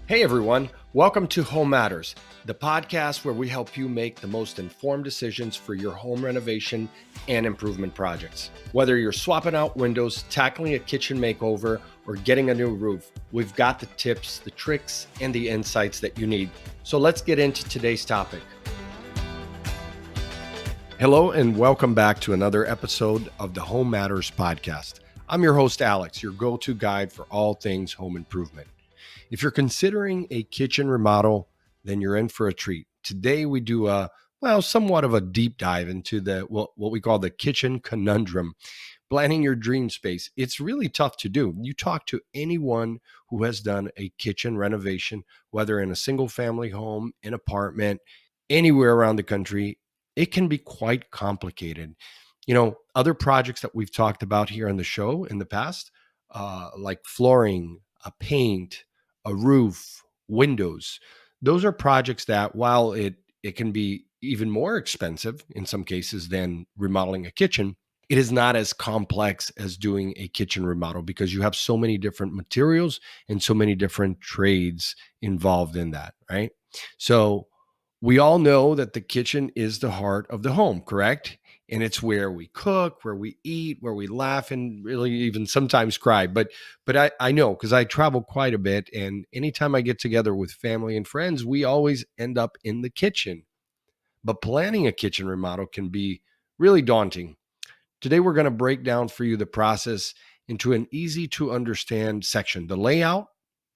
Hey everyone, welcome to Home Matters, the podcast where we help you make the most informed decisions for your home renovation and improvement projects. Whether you're swapping out windows, tackling a kitchen makeover, or getting a new roof, we've got the tips, the tricks, and the insights that you need. So let's get into today's topic. Hello and welcome back to another episode of the Home Matters podcast. I'm your host, Alex, your go-to guide for all things home improvement. If you're considering a kitchen remodel, then you're in for a treat. Today we do somewhat of a deep dive into what we call the kitchen conundrum, planning your dream space. It's really tough to do. You talk to anyone who has done a kitchen renovation, whether in a single family home, an apartment, anywhere around the country, it can be quite complicated. Other projects that we've talked about here on the show in the past, like flooring, paint, a roof, windows. Those are projects that, while it can be even more expensive in some cases than remodeling a kitchen, it is not as complex as doing a kitchen remodel because you have so many different materials and so many different trades involved in that, right? So we all know that the kitchen is the heart of the home, correct? And it's where we cook, where we eat, where we laugh, and really even sometimes cry. But I know because I travel quite a bit, and anytime I get together with family and friends, we always end up in the kitchen. But planning a kitchen remodel can be really daunting. Today, we're going to break down for you the process into an easy to understand section: the layout,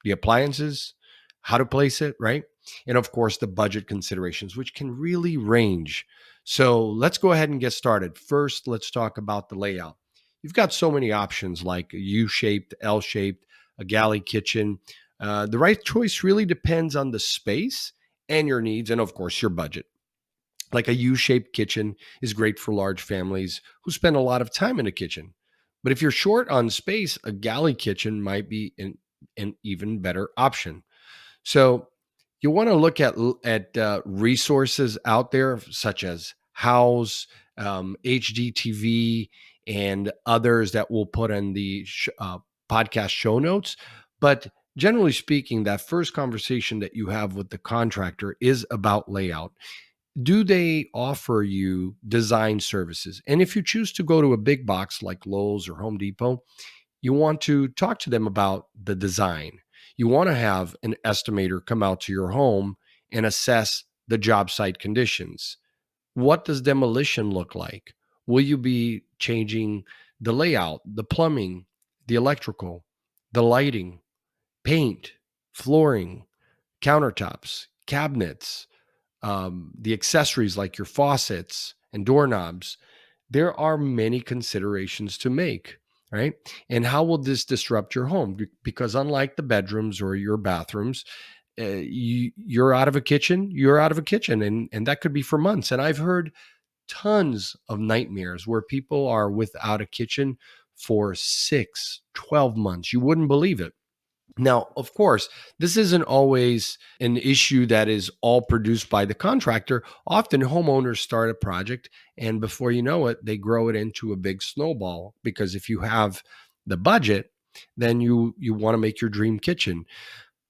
the appliances, how to place it, right? And of course, the budget considerations, which can really range. So let's go ahead and get started. First, let's talk about the layout. You've got so many options like a U-shaped, L-shaped, a galley kitchen. The right choice really depends on the space and your needs, and of course, your budget. Like a U-shaped kitchen is great for large families who spend a lot of time in a kitchen. But if you're short on space, a galley kitchen might be an even better option. So you want to look at resources out there such as House, HDTV, and others that we'll put in the podcast show notes. But generally speaking, that first conversation that you have with the contractor is about layout. Do they offer you design services? And if you choose to go to a big box like Lowe's or Home Depot, you want to talk to them about the design. You want to have an estimator come out to your home and assess the job site conditions. What does demolition look like? Will you be changing the layout, the plumbing, the electrical, the lighting, paint, flooring, countertops, cabinets, the accessories like your faucets and doorknobs? There are many considerations to make, right? And how will this disrupt your home? Because unlike the bedrooms or your bathrooms, you're out of a kitchen, and that could be for months. And I've heard tons of nightmares where people are without a kitchen for 6, 12 months. You wouldn't believe it. Now, of course, this isn't always an issue that is all produced by the contractor. Often homeowners start a project and before you know it, they grow it into a big snowball because if you have the budget, then you want to make your dream kitchen.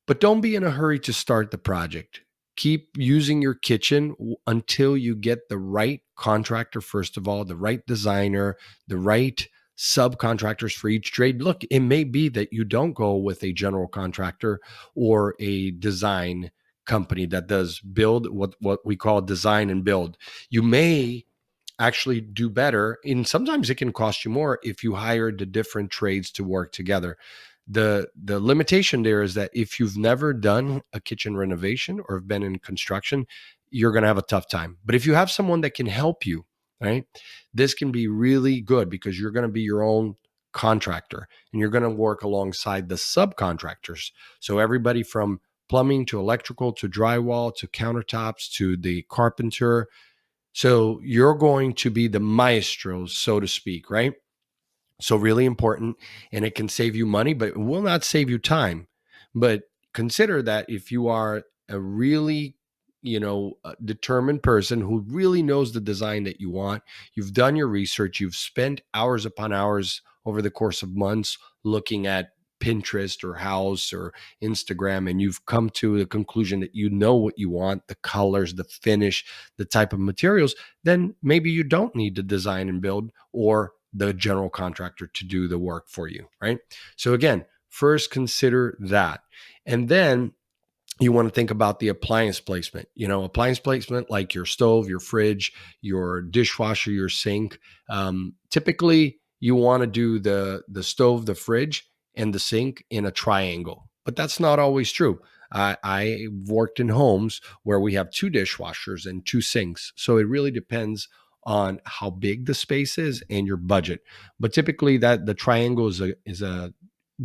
But don't be in a hurry to start the project. Keep using your kitchen until you get the right contractor, first of all, the right designer, the right subcontractors for each trade. Look, it may be that you don't go with a general contractor or a design company that does build what we call design and build. You may actually do better, and sometimes it can cost you more if you hire the different trades to work together. The limitation there is that if you've never done a kitchen renovation or have been in construction, you're going to have a tough time. But if you have someone that can help you, right, this can be really good because you're going to be your own contractor and you're going to work alongside the subcontractors. So everybody from plumbing to electrical to drywall to countertops to the carpenter. So you're going to be the maestro, so to speak, right? So really important, and it can save you money, but it will not save you time. But consider that if you are a really, determined person who really knows the design that you want, you've done your research, you've spent hours upon hours over the course of months looking at Pinterest or House or Instagram, and you've come to the conclusion that you know what you want, the colors, the finish, the type of materials, then maybe you don't need to design and build or the general contractor to do the work for you, right? So again, first consider that. And then you want to think about the appliance placement. Appliance placement like your stove, your fridge, your dishwasher, your sink. Typically, you want to do the stove, the fridge, and the sink in a triangle, but that's not always true. I've worked in homes where we have two dishwashers and two sinks, so it really depends on how big the space is and your budget. But typically, that the triangle is a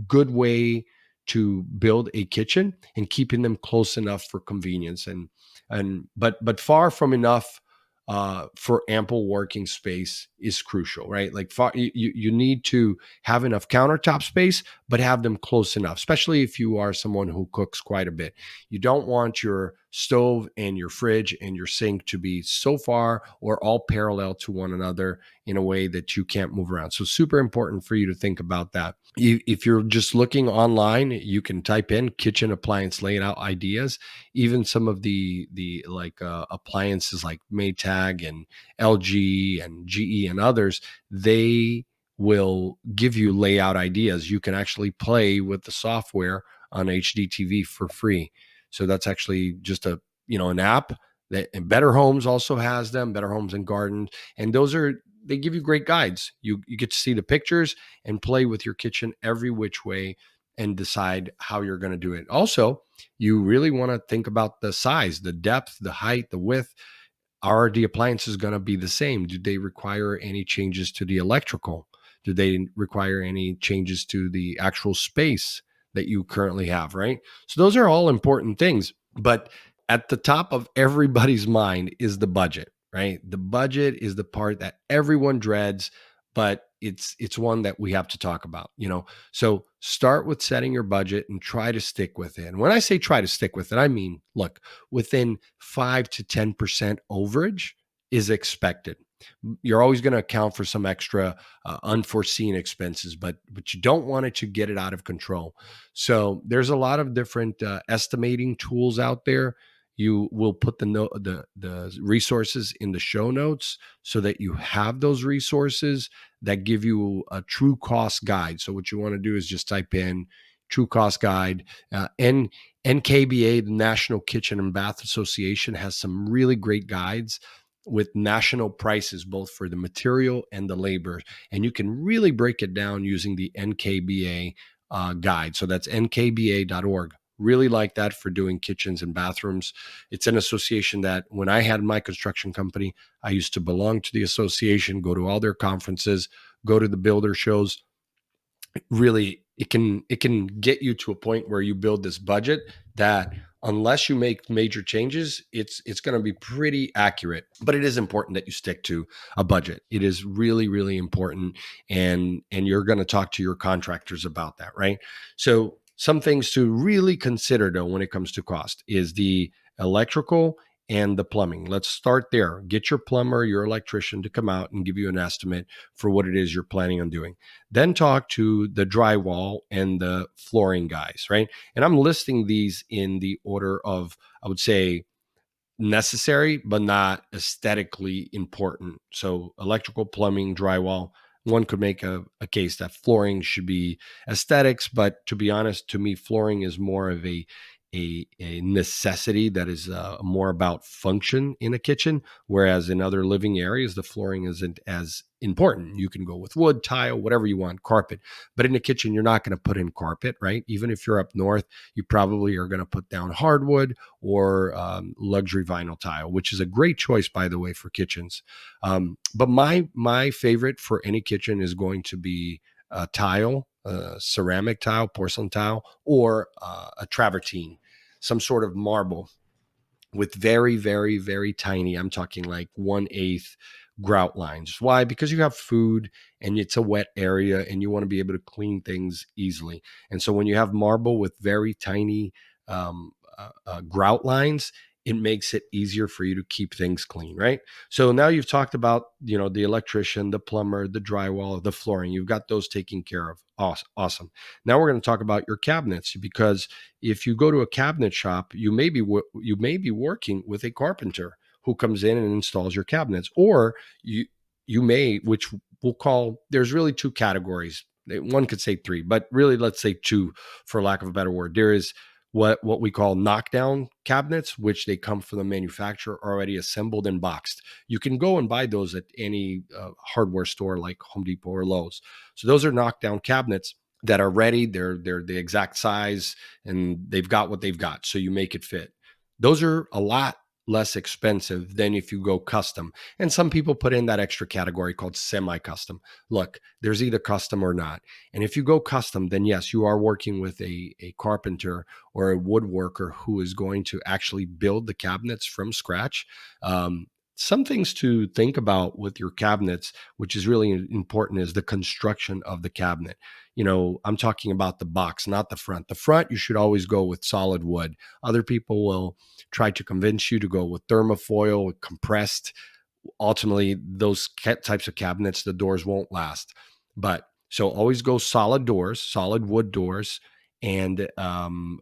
good way to build a kitchen and keeping them close enough for convenience and far from enough for ample working space is crucial, right? Like you need to have enough countertop space, but have them close enough, especially if you are someone who cooks quite a bit. You don't want your stove and your fridge and your sink to be so far or all parallel to one another in a way that you can't move around. So super important for you to think about that. If you're just looking online, you can type in kitchen appliance layout ideas. Even some of the appliances like Maytag and LG and GE and others, they will give you layout ideas. You can actually play with the software on HDTV for free. So that's actually just an app that, and Better Homes also has them, Better Homes and Gardens. And they give you great guides. You get to see the pictures and play with your kitchen every which way and decide how you're going to do it. Also, you really want to think about the size, the depth, the height, the width. Are the appliances going to be the same? Do they require any changes to the electrical? Do they require any changes to the actual space that you currently have, right? So those are all important things. But at the top of everybody's mind is the budget, right? The budget is the part that everyone dreads, but it's one that we have to talk about. So start with setting your budget and try to stick with it. And when I say try to stick with it, I mean, look, within 5 to 10% overage is expected. You're always going to account for some extra unforeseen expenses, but you don't want it to get it out of control. So there's a lot of different estimating tools out there. You will put the resources in the show notes so that you have those resources that give you a true cost guide. So what you want to do is just type in true cost guide. NKBA, the National Kitchen and Bath Association, has some really great guides with national prices, both for the material and the labor. And you can really break it down using the NKBA guide. So that's nkba.org. Really like that for doing kitchens and bathrooms. It's an association that when I had my construction company, I used to belong to the association, go to all their conferences, go to the builder shows. Really, it can get you to a point where you build this budget that unless you make major changes, it's going to be pretty accurate. But it is important that you stick to a budget. It is really, really important. And you're going to talk to your contractors about that, right? So some things to really consider though when it comes to cost is the electrical and the plumbing. Let's start there. Get your plumber, your electrician to come out and give you an estimate for what it is you're planning on doing. Then talk to the drywall and the flooring guys, right? And I'm listing these in the order of, I would say, necessary, but not aesthetically important. So electrical, plumbing, drywall. One could make a case that flooring should be aesthetics, but to be honest, to me, flooring is more of a necessity that is more about function in a kitchen, whereas in other living areas, the flooring isn't as important. You can go with wood, tile, whatever you want, carpet. But in the kitchen, you're not going to put in carpet, right? Even if you're up north, you probably are going to put down hardwood or luxury vinyl tile, which is a great choice, by the way, for kitchens. But my favorite for any kitchen is going to be tile, ceramic tile, porcelain tile, or a travertine, some sort of marble with very, very, very tiny, I'm talking like 1/8 grout lines. Why? Because you have food and it's a wet area and you want to be able to clean things easily. And so when you have marble with very tiny grout lines, it makes it easier for you to keep things clean, right? So now you've talked about, the electrician, the plumber, the drywall, the flooring. You've got those taken care of. Awesome. Now we're going to talk about your cabinets, because if you go to a cabinet shop, you may be working with a carpenter who comes in and installs your cabinets, or you may, which we'll call, there's really two categories. One could say three, but really let's say two for lack of a better word. There is what we call knockdown cabinets, which they come from the manufacturer already assembled and boxed. You can go and buy those at any hardware store like Home Depot or Lowe's. So those are knockdown cabinets that are ready. They're the exact size and they've got what they've got. So you make it fit. Those are a lot less expensive than if you go custom. And some people put in that extra category called semi-custom. Look, there's either custom or not. And if you go custom, then yes, you are working with a carpenter or a woodworker who is going to actually build the cabinets from scratch. Some things to think about with your cabinets, which is really important, is the construction of the cabinet. I'm talking about the box, not the front. The front, you should always go with solid wood. Other people will try to convince you to go with thermofoil, compressed. Ultimately, those types of cabinets, the doors won't last. But so always go solid doors, solid wood doors, and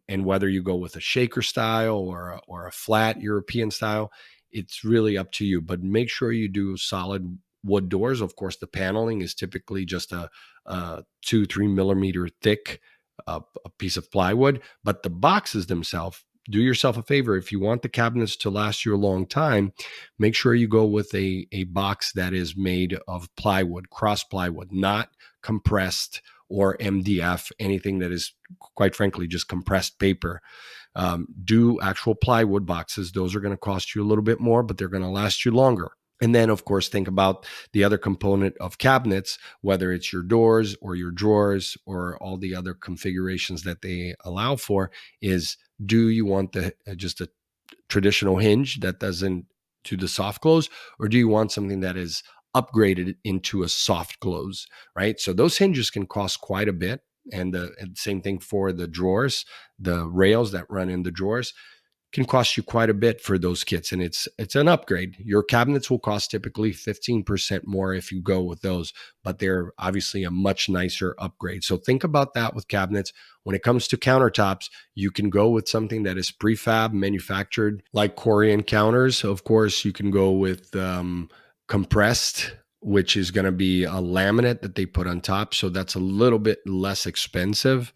whether you go with a shaker style or a flat European style, it's really up to you. But make sure you do solid wood doors. Of course, the paneling is typically just a 2-3 millimeter thick a piece of plywood, but the boxes themselves, do yourself a favor. If you want the cabinets to last you a long time, make sure you go with a box that is made of plywood, cross plywood, not compressed or MDF, anything that is, quite frankly, just compressed paper. Do actual plywood boxes. Those are going to cost you a little bit more, but they're going to last you longer. And then, of course, think about the other component of cabinets, whether it's your doors or your drawers or all the other configurations that they allow for, is do you want just a traditional hinge that doesn't do the soft close, or do you want something that is upgraded into a soft close, right? So those hinges can cost quite a bit. And same thing for the drawers, the rails that run in the drawers can cost you quite a bit for those kits, and it's an upgrade. Your cabinets will cost typically 15% more if you go with those, but they're obviously a much nicer upgrade. So think about that with cabinets. When it comes to countertops, you can go with something that is prefab manufactured, like Corian counters. Of course, you can go with compressed, which is going to be a laminate that they put on top. So that's a little bit less expensive.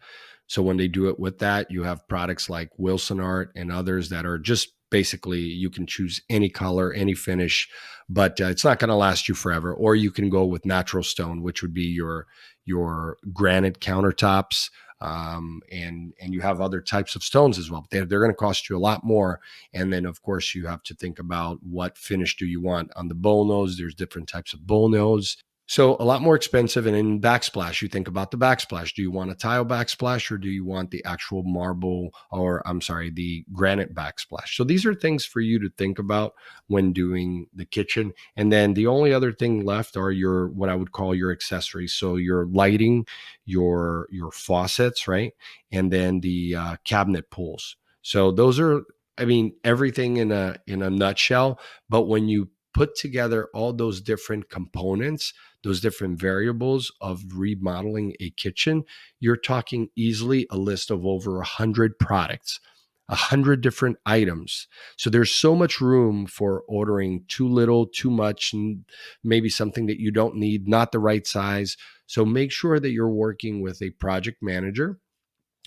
So when they do it with that, you have products like Wilson Art and others that are just basically, you can choose any color, any finish, but it's not going to last you forever. Or you can go with natural stone, which would be your granite countertops. And you have other types of stones as well. They're going to cost you a lot more. And then, of course, you have to think about what finish do you want on the bull nose. There's different types of bull nose. So a lot more expensive. And in backsplash, you think about the backsplash. Do you want a tile backsplash, or do you want the actual marble, or the granite backsplash? So these are things for you to think about when doing the kitchen. And then the only other thing left are what I would call your accessories. So your lighting, your faucets, right? And then the cabinet pulls. So those are, everything in a nutshell. But when you put together all those different components, those different variables of remodeling a kitchen, you're talking easily a list of over 100 products, 100 different items. So there's so much room for ordering too little, too much, and maybe something that you don't need, not the right size. So make sure that you're working with a project manager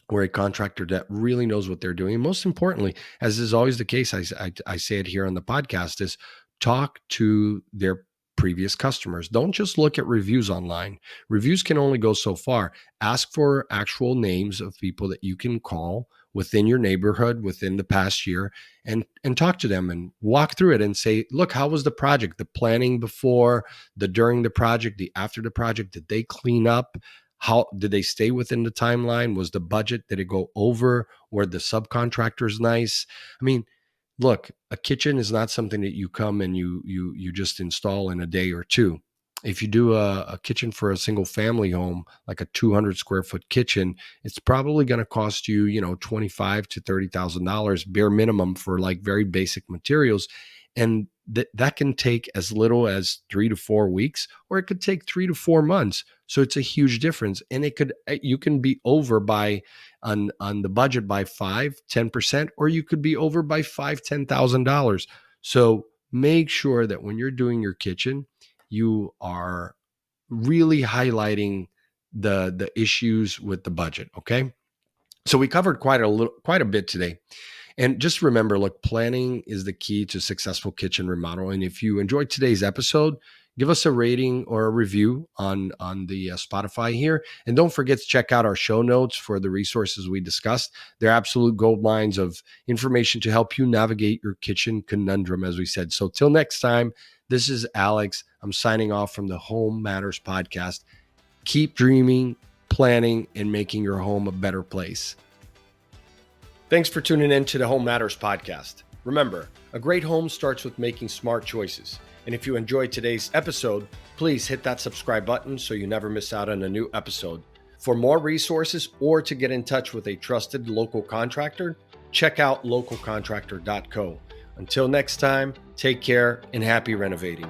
or a contractor that really knows what they're doing. And most importantly, as is always the case, I say it here on the podcast, is talk to their previous customers. Don't just look at reviews online. Reviews can only go so far. Ask for actual names of people that you can call within your neighborhood within the past year, and talk to them and walk through it and say, look, how was the project? The planning before, the during the project, the after the project, did they clean up? How did they stay within the timeline? Was the budget, did it go over? Were the subcontractors nice? Look, a kitchen is not something that you come and you just install in a day or two. If you do a kitchen for a single family home, like a 200 square foot kitchen, it's probably going to cost you, $25 to $30,000 bare minimum for like very basic materials. And that can take as little as 3 to 4 weeks, or it could take 3 to 4 months. So it's a huge difference. And you can be over by on the budget by 5-10%, or you could be over by $5,000-$10,000. So make sure that when you're doing your kitchen, you are really highlighting the issues with the budget. Okay. So we covered quite a bit today. And just remember, look, planning is the key to successful kitchen remodel. And if you enjoyed today's episode, give us a rating or a review on the Spotify here. And don't forget to check out our show notes for the resources we discussed. They're absolute gold mines of information to help you navigate your kitchen conundrum, as we said. So till next time, this is Alex. I'm signing off from the Home Matters podcast. Keep dreaming, planning, and making your home a better place. Thanks for tuning in to the Home Matters podcast. Remember, a great home starts with making smart choices. And if you enjoyed today's episode, please hit that subscribe button so you never miss out on a new episode. For more resources or to get in touch with a trusted local contractor, check out localcontractor.co. Until next time, take care and happy renovating.